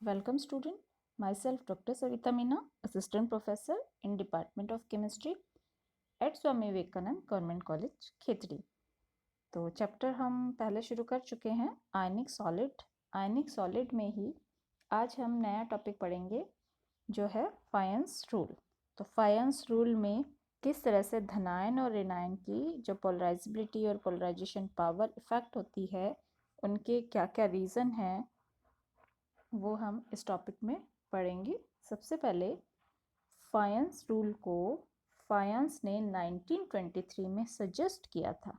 Welcome student, myself Dr. Savita Meena, Assistant Professor in Department of Chemistry at Swami Vivekanand Government College, Khetri. तो chapter हम पहले शुरू कर चुके हैं आयनिक सॉलिड। आयनिक सॉलिड में ही आज हम नया टॉपिक पढ़ेंगे जो है फायंस रूल। तो फायंस रूल में किस तरह से धनायन और ऋणायन की जो पोलराइजेबिलिटी और पोलराइजेशन पावर इफेक्ट होती है, उनके क्या क्या रीज़न हैं, वो हम इस टॉपिक में पढ़ेंगे। सबसे पहले फायंस रूल को फायंस ने 1923 में सजेस्ट किया था।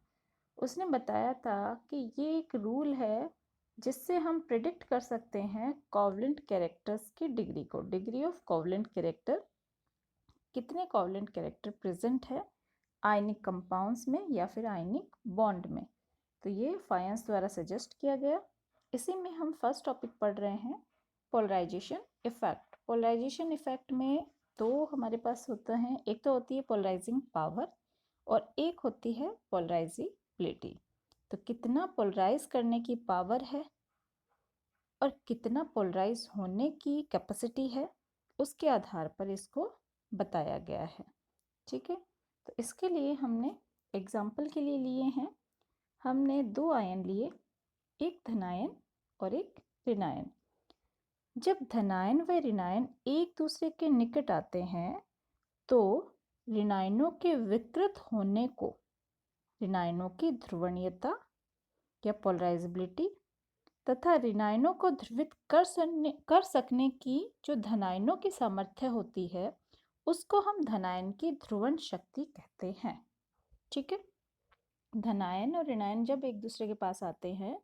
उसने बताया था कि ये एक रूल है जिससे हम प्रिडिक्ट कर सकते हैं कोवलेंट कैरेक्टर्स की डिग्री को। डिग्री ऑफ कोवलेंट कैरेक्टर, कितने कोवलेंट कैरेक्टर प्रेजेंट है आयनिक कंपाउंड्स में या फिर आयनिक बॉन्ड में। तो ये फायंस द्वारा सजेस्ट किया गया। इसी में हम फर्स्ट टॉपिक पढ़ रहे हैं पोलराइजेशन इफेक्ट। पोलराइजेशन इफेक्ट में दो हमारे पास होता है, एक तो होती है पोलराइजिंग पावर और एक होती है पोलराइजिबिलिटी। तो कितना पोलराइज करने की पावर है और कितना पोलराइज होने की कैपेसिटी है, उसके आधार पर इसको बताया गया है। ठीक है, तो इसके लिए हमने एग्जाम्पल के लिए लिए हैं, हमने दो आयन लिए, एक धनायन और एक ऋणायन। जब धनायन व ऋणायन एक दूसरे के निकट आते हैं तो ऋणायनों के विकृत होने को, ऋणायनों की ध्रुवणीयता या पोलराइजेबिलिटी तथा ऋणायनों को ध्रुवित कर सकने की जो धनायनों की सामर्थ्य होती है, उसको हम धनायन की ध्रुवण शक्ति कहते हैं। ठीक है, धनायन और ऋणायन जब एक दूसरे के पास आते हैं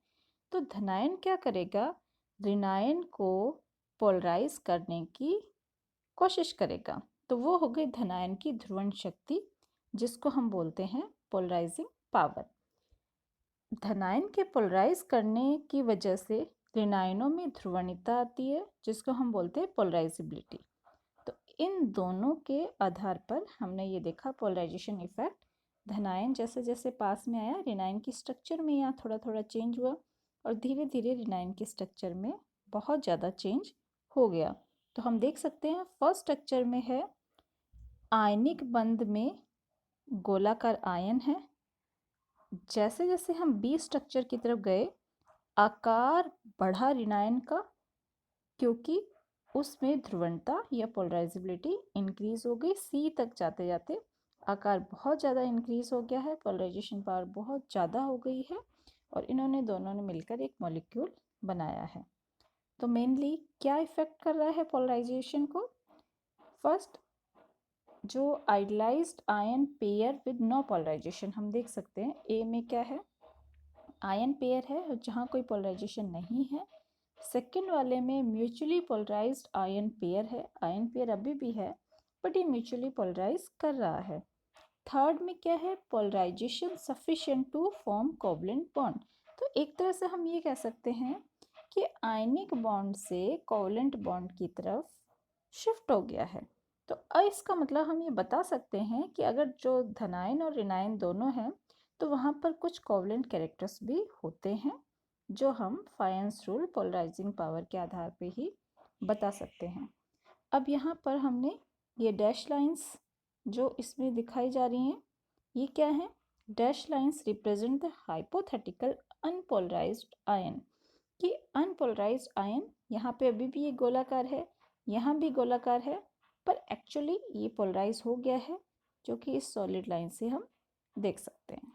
तो धनायन क्या करेगा, ऋणायन को पोलराइज करने की कोशिश करेगा। तो वो हो गई धनायन की ध्रुवण शक्ति, जिसको हम बोलते हैं पोलराइजिंग पावर। धनायन के पोलराइज करने की वजह से ऋणायनों में ध्रुवणीयता आती है, जिसको हम बोलते हैं पोलराइजेबिलिटी। तो इन दोनों के आधार पर हमने ये देखा पोलराइजेशन इफेक्ट। धनायन जैसे जैसे पास में आया, ऋणायन की स्ट्रक्चर में यहाँ थोड़ा थोड़ा चेंज हुआ और धीरे धीरे ऋणायन की स्ट्रक्चर में बहुत ज़्यादा चेंज हो गया। तो हम देख सकते हैं फर्स्ट स्ट्रक्चर में है आयनिक बंध में गोलाकार आयन है। जैसे जैसे हम बी स्ट्रक्चर की तरफ गए, आकार बढ़ा ऋणायन का, क्योंकि उसमें ध्रुवणता या पोलराइजेबिलिटी इंक्रीज हो गई। सी तक जाते जाते आकार बहुत ज़्यादा इंक्रीज हो गया है, पोलराइजेशन पावर बहुत ज़्यादा हो गई है और इन्होंने दोनों ने मिलकर एक मॉलिक्यूल बनाया है। तो मेनली क्या इफेक्ट कर रहा है पोलराइजेशन को? फर्स्ट, जो idealised ion pair with no polarisation, हम देख सकते हैं ए में क्या है, आयन पेयर है जहाँ कोई पोलराइजेशन नहीं है। सेकंड वाले में म्यूचुअली पोलराइज्ड आयन पेयर है, आयन पेयर अभी भी है बट ये म्यूचुअली पोलराइज कर रहा है। थर्ड में क्या है, polarisation sufficient to form covalent bond. तो एक तरह से हम ये कह सकते हैं कि आयनिक बॉन्ड से कोवलेंट बॉन्ड की तरफ शिफ्ट हो गया है। तो इसका मतलब हम ये बता सकते हैं कि अगर जो धनायन और ऋणायन दोनों हैं तो वहाँ पर कुछ कोवलेंट कैरेक्टर्स भी होते हैं, जो हम फायंस रूल पोलराइजिंग पावर के आधार पे ही बता सकते हैं। अब यहाँ पर हमने ये डैश लाइंस जो इसमें दिखाई जा रही हैं, ये क्या है? Dash lines represent the hypothetical unpolarised ion. कि अनपोलराइज्ड आयन यहाँ पे अभी भी ये गोलाकार है, यहाँ भी गोलाकार है, पर एक्चुअली ये पोलराइज हो गया है, जो कि इस सॉलिड लाइन से हम देख सकते हैं।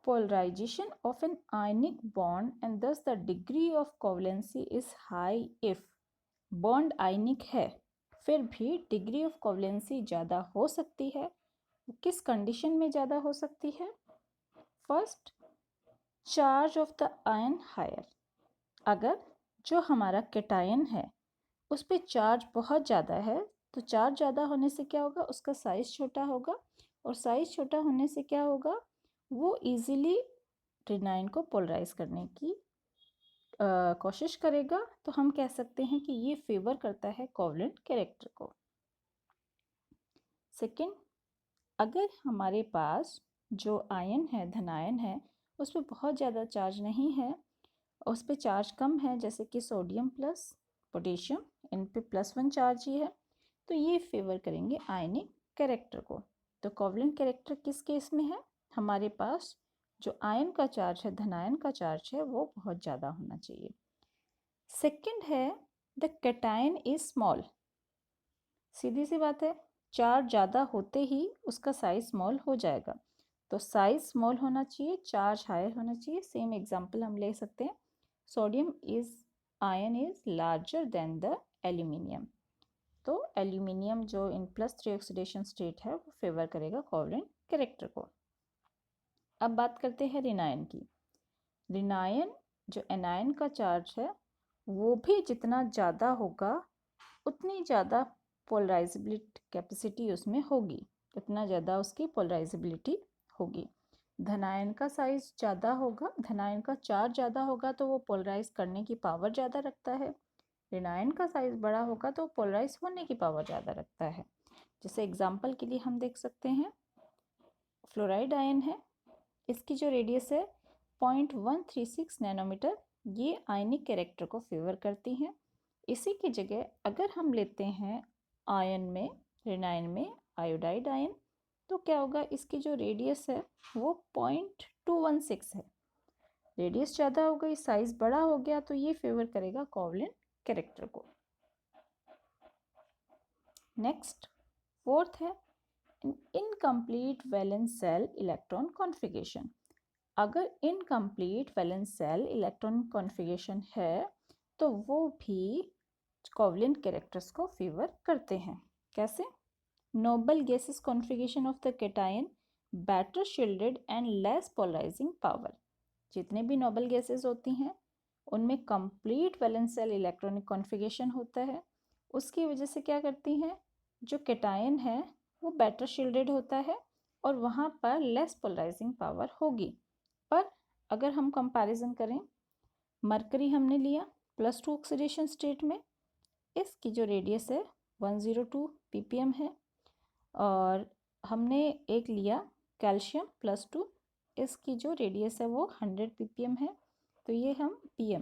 Polarization of an ionic bond and thus the degree of covalency is high if bond आयनिक है फिर भी डिग्री ऑफ कोवलेंसी ज़्यादा हो सकती है। किस कंडीशन में ज़्यादा हो सकती है? First, charge of the ion higher. अगर जो हमारा कैटायन है उस पर चार्ज बहुत ज़्यादा है, तो चार्ज ज़्यादा होने से क्या होगा, उसका साइज़ छोटा होगा और साइज़ छोटा होने से क्या होगा, वो इजीली ऋणायन को पोलराइज करने की कोशिश करेगा। तो हम कह सकते हैं कि ये फेवर करता है कोवलेंट कैरेक्टर को। सेकंड, अगर हमारे पास जो आयन है, धनायन है, उस पर बहुत ज़्यादा चार्ज नहीं है और उस पर चार्ज कम है, जैसे कि सोडियम प्लस पोटेशियम, इन पे +1 चार्ज ही है, तो ये फेवर करेंगे आयनिक कैरेक्टर को। तो कोवलेंट कैरेक्टर किस केस में है? हमारे पास जो आयन का चार्ज है, धनायन का चार्ज है, वो बहुत ज़्यादा होना चाहिए। सेकंड है द कैटायन इज स्मॉल। सीधी सी बात है, चार्ज ज़्यादा होते ही उसका साइज स्मॉल हो जाएगा, तो साइज स्मॉल होना चाहिए, चार्ज हायर होना चाहिए। सेम एग्जांपल हम ले सकते हैं, sodium is ion is larger than the aluminium, तो एल्यूमिनियम जो इन +3 ऑक्सीडेशन स्टेट है वो फेवर करेगा कोवलेंट कैरेक्टर को। अब बात करते हैं रिनायन की। रिनायन जो एनायन का चार्ज है वो भी जितना ज़्यादा होगा उतनी ज़्यादा पोलराइजेबिलिटी कैपेसिटी उसमें होगी, उतना ज़्यादा उसकी पोलराइजेबिलिटी होगी। धनायन का साइज ज़्यादा होगा, धनायन का चार्ज ज़्यादा होगा तो वो पोलराइज करने की पावर ज़्यादा रखता है। ऋणायन का साइज बड़ा होगा तो पोलराइज होने की पावर ज़्यादा रखता है। जैसे एग्जाम्पल के लिए हम देख सकते हैं, फ्लोराइड आयन है, इसकी जो रेडियस है 0.136 नैनोमीटर, ये आयनिक कैरेक्टर को फेवर करती हैं। इसी की जगह अगर हम लेते हैं आयन में, रिनायन में आयोडाइड आयन, तो क्या होगा, इसकी जो रेडियस है वो 0.216 है। रेडियस ज़्यादा हो गई, साइज बड़ा हो गया, तो ये फेवर करेगा कोवलेंट कैरेक्टर को। नेक्स्ट फोर्थ है incomplete valence shell electron configuration. अगर incomplete valence shell electron configuration है तो वो भी कोवलेंट कैरेक्टर्स को फेवर करते हैं। कैसे? Noble gases configuration of the cation better shielded and less polarising power. जितने भी नोबल गैसेस होती हैं उनमें complete valence shell electronic configuration होता है, उसकी वजह से क्या करती हैं, जो कैटायन है वो बेटर शील्डेड होता है और वहाँ पर लेस पोलराइजिंग पावर होगी। पर अगर हम कंपैरिजन करें, मरकरी हमने लिया +2 ऑक्सीडेशन स्टेट में, इसकी जो रेडियस है 102 ppm है, और हमने एक लिया कैल्शियम +2, इसकी जो रेडियस है वो 100 ppm है, तो ये हम pm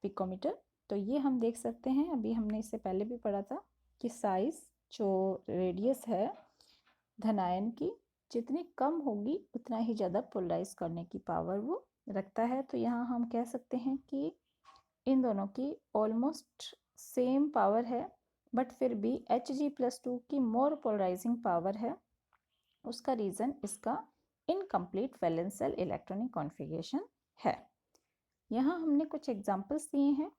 पिकोमीटर, तो ये हम देख सकते हैं, अभी हमने इससे पहले भी पढ़ा था कि साइज जो रेडियस है धनायन की जितनी कम होगी उतना ही ज़्यादा पोलराइज करने की पावर वो रखता है। तो यहाँ हम कह सकते हैं कि इन दोनों की ऑलमोस्ट सेम पावर है, बट फिर भी Hg+2 की मोर पोलराइजिंग पावर है। उसका रीज़न इसका incomplete valence shell electronic configuration है। यहाँ हमने कुछ एग्जांपल्स दिए हैं,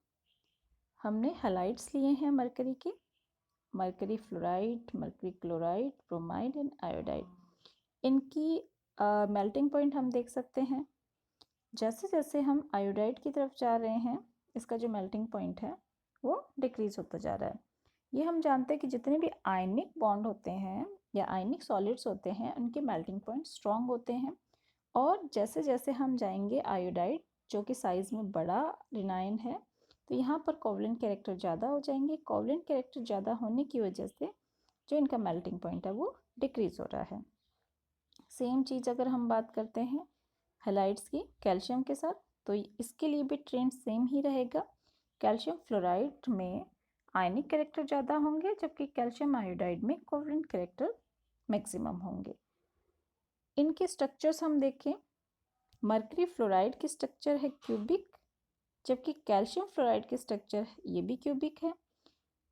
हमने हैलाइड्स लिए हैं मरकरी के, mercury fluoride, mercury chloride, bromide and iodide. इनकी मेल्टिंग पॉइंट हम देख सकते हैं, जैसे जैसे हम आयोडाइड की तरफ जा रहे हैं इसका जो मेल्टिंग पॉइंट है वो डिक्रीज होता जा रहा है। ये हम जानते हैं कि जितने भी आयनिक बॉन्ड होते हैं या आयनिक सॉलिड्स होते हैं उनके मेल्टिंग पॉइंट स्ट्रॉन्ग होते हैं, और जैसे जैसे हम जाएंगे आयोडाइड जो कि साइज़ में बड़ा रिनायन है, तो यहाँ पर कोवलेंट कैरेक्टर ज़्यादा हो जाएंगे। कोवलेंट कैरेक्टर ज़्यादा होने की वजह से जो इनका मेल्टिंग पॉइंट है वो डिक्रीज हो रहा है। सेम चीज़ अगर हम बात करते हैं हैलाइड्स की कैल्शियम के साथ, तो इसके लिए भी ट्रेंड सेम ही रहेगा। कैल्शियम फ्लोराइड में आयनिक कैरेक्टर ज़्यादा होंगे, जबकि कैल्शियम आयोडाइड में कोवलेंट कैरेक्टर मैक्सिमम होंगे। इनके स्ट्रक्चर्स हम देखें, मरकरी फ्लोराइड की स्ट्रक्चर है क्यूबिक, जबकि कैल्शियम फ्लोराइड की स्ट्रक्चर ये भी क्यूबिक है।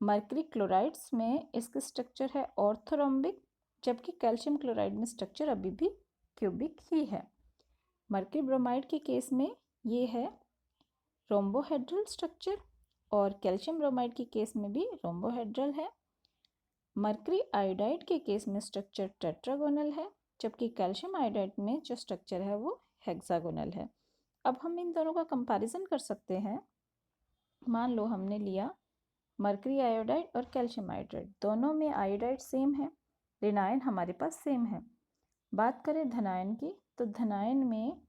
मरकरी क्लोराइड्स में इसका स्ट्रक्चर है ऑर्थोरोम्बिक, जबकि कैल्शियम क्लोराइड में स्ट्रक्चर अभी भी क्यूबिक ही है। मरकरी ब्रोमाइड के केस में ये है रोम्बोहेड्रल स्ट्रक्चर, और कैल्शियम ब्रोमाइड के केस में भी रोम्बोहेड्रल है। मरकरी आयोडाइड के केस में स्ट्रक्चर टेट्रागोनल है, जबकि कैल्शियम आयोडाइड में जो स्ट्रक्चर है वो हेक्सागोनल है। अब हम इन दोनों का कंपैरिजन कर सकते हैं। मान लो हमने लिया मरकरी आयोडाइड और कैल्शियम आयोडाइड, दोनों में आयोडाइड सेम है, रिनायन हमारे पास सेम है। बात करें धनायन की, तो धनायन में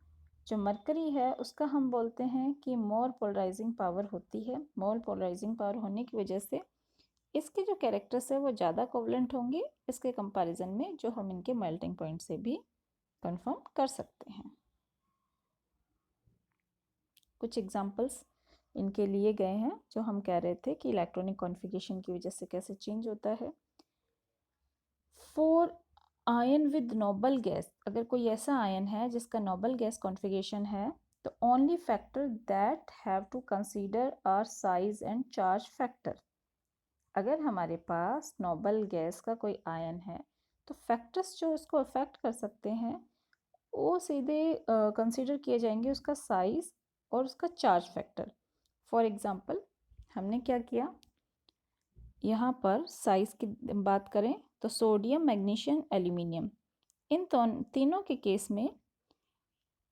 जो मरकरी है उसका हम बोलते हैं कि मोर पोलराइजिंग पावर होती है। मोर पोलराइजिंग पावर होने की वजह से इसके जो कैरेक्टर्स है वो ज़्यादा कोवलेंट होंगे इसके कंपैरिजन में, जो हम इनके मेल्टिंग पॉइंट से भी कंफर्म कर सकते हैं। कुछ एग्जांपल्स इनके लिए गए हैं जो हम कह रहे थे कि इलेक्ट्रॉनिक कॉन्फ़िगरेशन की वजह से कैसे चेंज होता है। For ion with noble gas, अगर कोई ऐसा आयन है जिसका नोबल गैस कॉन्फ़िगरेशन है, तो only factor that have to consider are size and charge factor. अगर हमारे पास नोबल गैस का कोई आयन है तो फैक्टर्स जो इसको अफेक्ट कर सकते हैं वो सीधे कंसीडर किए जाएंगे उसका साइज और उसका चार्ज फैक्टर। फॉर एग्जांपल हमने क्या किया, यहाँ पर साइज की बात करें तो सोडियम, मैग्नीशियम, एल्यूमिनियम, इन तीनों के केस में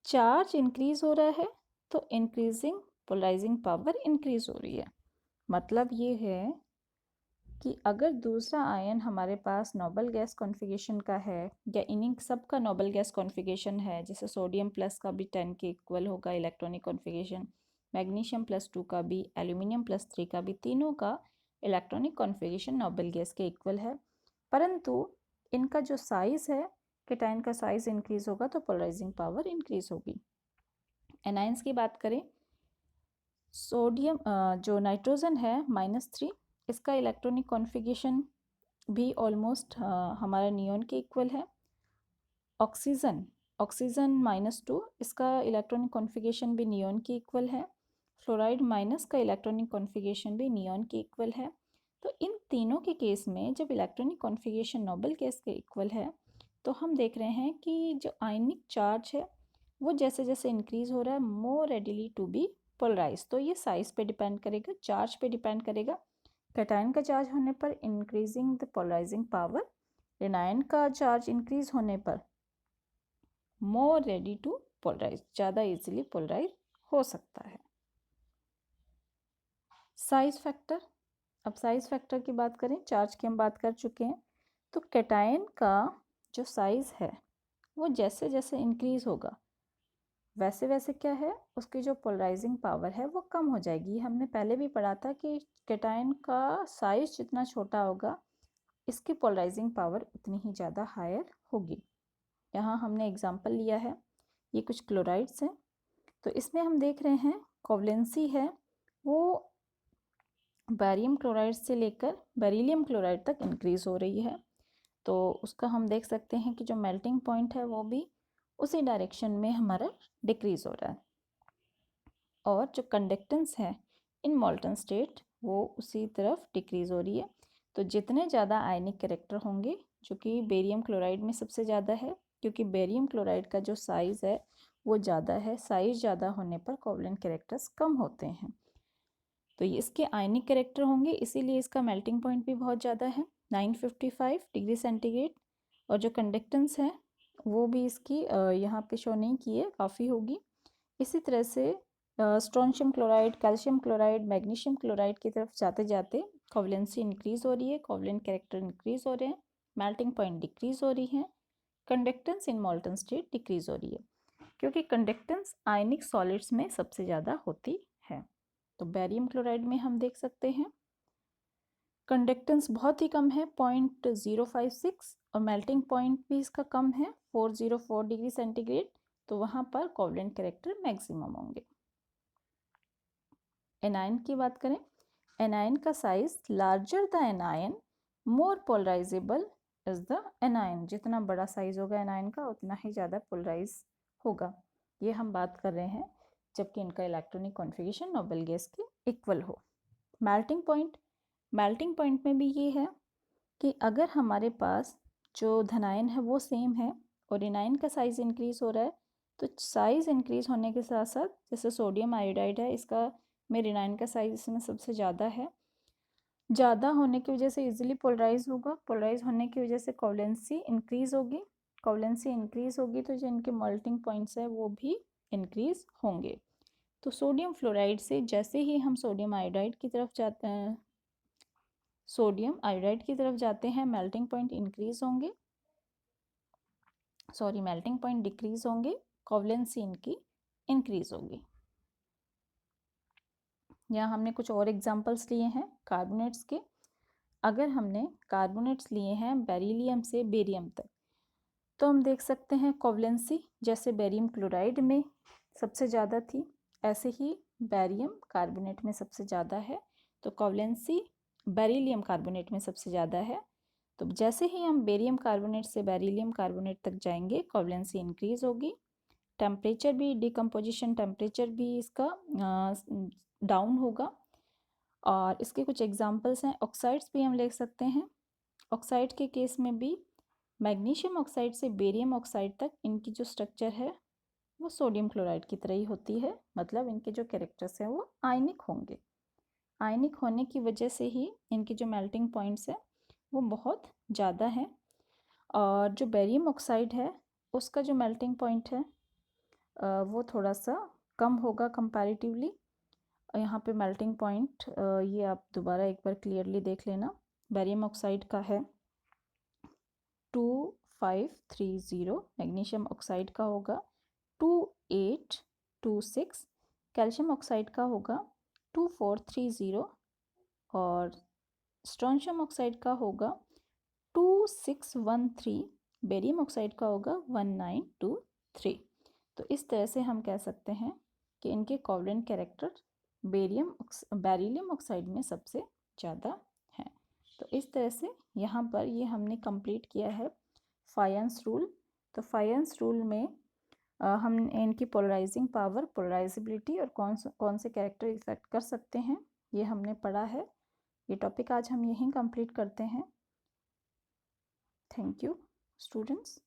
चार्ज इंक्रीज हो रहा है तो इंक्रीजिंग पोलराइजिंग पावर इंक्रीज हो रही है। मतलब ये है कि अगर दूसरा आयन हमारे पास नोबल गैस कॉन्फ़िगरेशन का है या इन्हीं सब का नोबल गैस कॉन्फ़िगरेशन है, जैसे सोडियम प्लस का भी 10 के इक्वल होगा इलेक्ट्रॉनिक कॉन्फ़िगरेशन, मैग्नीशियम प्लस 2 का भी, एल्यूमिनियम प्लस 3 का भी, तीनों का इलेक्ट्रॉनिक कॉन्फ़िगरेशन नोबल गैस के इक्वल है, परंतु इनका जो साइज़ है, केटाइन का साइज़ इंक्रीज़ होगा तो पोलराइजिंग पावर इंक्रीज़ होगी। एनाइंस की बात करें, सोडियम जो नाइट्रोजन है -3, इसका इलेक्ट्रॉनिक कॉन्फ़िगरेशन भी ऑलमोस्ट हमारा नियॉन के इक्वल है। ऑक्सीजन -2, इसका इलेक्ट्रॉनिक कॉन्फ़िगरेशन भी नियॉन के इक्वल है। फ्लोराइड माइनस का इलेक्ट्रॉनिक कॉन्फ़िगरेशन भी नियॉन के इक्वल है। तो इन तीनों के केस में जब इलेक्ट्रॉनिक कॉन्फ़िगरेशन नोबल गैस के इक्वल है तो हम देख रहे हैं कि जो आयनिक चार्ज है वो जैसे जैसे इंक्रीज़ हो रहा है मोर रेडिली टू बी पोलराइज। तो ये साइज पे डिपेंड करेगा, चार्ज पे डिपेंड करेगा। कैटायन का चार्ज होने पर increasing the polarising power, anion का चार्ज इंक्रीज होने पर मोर रेडी टू पोलराइज, ज़्यादा इजीली पोलराइज हो सकता है। साइज फैक्टर, अब साइज फैक्टर की बात करें, चार्ज की हम बात कर चुके हैं, तो कैटायन का जो साइज है वो जैसे जैसे इंक्रीज होगा वैसे वैसे क्या है, उसकी जो पोलराइजिंग पावर है वो कम हो जाएगी। हमने पहले भी पढ़ा था कि कैटायन का साइज जितना छोटा होगा इसकी पोलराइजिंग पावर उतनी ही ज़्यादा हायर होगी। यहाँ हमने एग्जांपल लिया है, ये कुछ क्लोराइड्स हैं, तो इसमें हम देख रहे हैं कोवलेंसी है वो बैरियम क्लोराइड से लेकर बेरिलियम क्लोराइड तक इंक्रीज हो रही है। तो उसका हम देख सकते हैं कि जो मेल्टिंग पॉइंट है वो भी उसी डायरेक्शन में हमारा डिक्रीज हो रहा है, और जो कंडक्टेंस है इन मोल्टन स्टेट वो उसी तरफ डिक्रीज हो रही है। तो जितने ज़्यादा आयनिक कैरेक्टर होंगे, जो कि बेरियम क्लोराइड में सबसे ज़्यादा है, क्योंकि बेरियम क्लोराइड का जो साइज़ है वो ज़्यादा है, साइज़ ज़्यादा होने पर कोवलेंट कैरेक्टर्स कम होते हैं, तो ये इसके आयनिक कैरेक्टर होंगे, इसीलिए इसका मेल्टिंग पॉइंट भी बहुत ज़्यादा है 955 डिग्री सेंटीग्रेड। और जो कंडक्टेंस है वो भी इसकी यहाँ पे शो नहीं की है, काफ़ी होगी। इसी तरह से strontium chloride, calcium chloride, magnesium chloride की तरफ जाते जाते कोवलेंसी इंक्रीज हो रही है, कोवलेंट कैरेक्टर इंक्रीज हो रहे हैं, मेल्टिंग पॉइंट डिक्रीज हो रही है, कंडक्टेंस इन मोल्टन स्टेट डिक्रीज हो रही है, क्योंकि कंडक्टेंस आयनिक सॉलिड्स में सबसे ज़्यादा होती है। तो बेरियम क्लोराइड में हम देख सकते हैं कंडक्टेंस बहुत ही कम है 0.056, और मेल्टिंग पॉइंट भी इसका कम है 404 डिग्री सेंटीग्रेड, तो वहाँ पर कोवलेंट कैरेक्टर मैक्सिमम होंगे। एनायन की बात करें, एनायन का size larger the anion more polarisable is the anion, जितना बड़ा साइज होगा एनायन का उतना ही ज़्यादा पोलराइज होगा। ये हम बात कर रहे हैं जबकि इनका इलेक्ट्रॉनिक कॉन्फ़िगरेशन नोबल गैस के इक्वल हो। मेल्टिंग पॉइंट में भी ये है कि अगर हमारे पास जो धनायन है वो सेम है और एनायन का साइज़ इंक्रीज़ हो रहा है, तो साइज़ इंक्रीज़ होने के साथ साथ, जैसे सोडियम आयोडाइड है, इसका में एनायन का साइज़ इसमें सबसे ज़्यादा है, ज़्यादा होने की वजह से इजीली पोलराइज होगा, पोलराइज होने की वजह से कोवलेंसी इंक्रीज़ होगी, कोवलेंसी इंक्रीज़ होगी तो जो इनके मेल्टिंग पॉइंट्स है वो भी इंक्रीज़ होंगे। तो सोडियम फ्लोराइड से जैसे ही हम सोडियम आयोडाइड की तरफ जाते हैं, मेल्टिंग पॉइंट इंक्रीज होंगे, मेल्टिंग पॉइंट डिक्रीज होंगे, कोवलेंसी इनकी इंक्रीज होगी। यहाँ हमने कुछ और एग्जांपल्स लिए हैं कार्बोनेट्स के। अगर हमने कार्बोनेट्स लिए हैं बेरिलियम से बेरियम तक, तो हम देख सकते हैं कोवलेंसी जैसे बेरियम क्लोराइड में सबसे ज़्यादा थी, ऐसे ही बेरियम कार्बोनेट में सबसे ज़्यादा है, तो कोवलेंसी बेरिलियम कार्बोनेट में सबसे ज़्यादा है। तो जैसे ही हम बेरियम कार्बोनेट से बेरिलियम कार्बोनेट तक जाएंगे कोवलेंसी इंक्रीज होगी। टेम्परेचर भी, डिकम्पोजिशन टेम्परेचर भी इसका डाउन होगा। और इसके कुछ एग्जांपल्स हैं, ऑक्साइड्स भी हम ले सकते हैं। ऑक्साइड के केस में भी मैग्नीशियम ऑक्साइड से बेरियम ऑक्साइड तक इनकी जो स्ट्रक्चर है वो सोडियम क्लोराइड की तरह ही होती है, मतलब इनके जो कैरेक्टर्स हैं वो आयनिक होंगे। आयनिक होने की वजह से ही इनके जो मेल्टिंग पॉइंट्स हैं वो बहुत ज़्यादा हैं। और जो बेरियम ऑक्साइड है उसका जो मेल्टिंग पॉइंट है वो थोड़ा सा कम होगा कंपैरेटिवली। यहाँ पे मेल्टिंग पॉइंट ये आप दोबारा एक बार क्लियरली देख लेना। बेरियम ऑक्साइड का है 2530, मैग्नीशियम ऑक्साइड का होगा 2826, कैल्शियम ऑक्साइड का होगा 2430 और स्ट्रोंशियम ऑक्साइड का होगा 2613, बेरियम ऑक्साइड का होगा 1923। तो इस तरह से हम कह सकते हैं कि इनके कोवलेंट कैरेक्टर बेरिलियम ऑक्साइड में सबसे ज़्यादा हैं। तो इस तरह से यहाँ पर ये हमने कंप्लीट किया है फायंस रूल। तो फायंस रूल में हम इनकी पोलराइजिंग पावर, पोलराइजेबिलिटी और कौन से कैरेक्टर इफेक्ट कर सकते हैं ये हमने पढ़ा है। ये टॉपिक आज हम यहीं कंप्लीट करते हैं। Thank you students.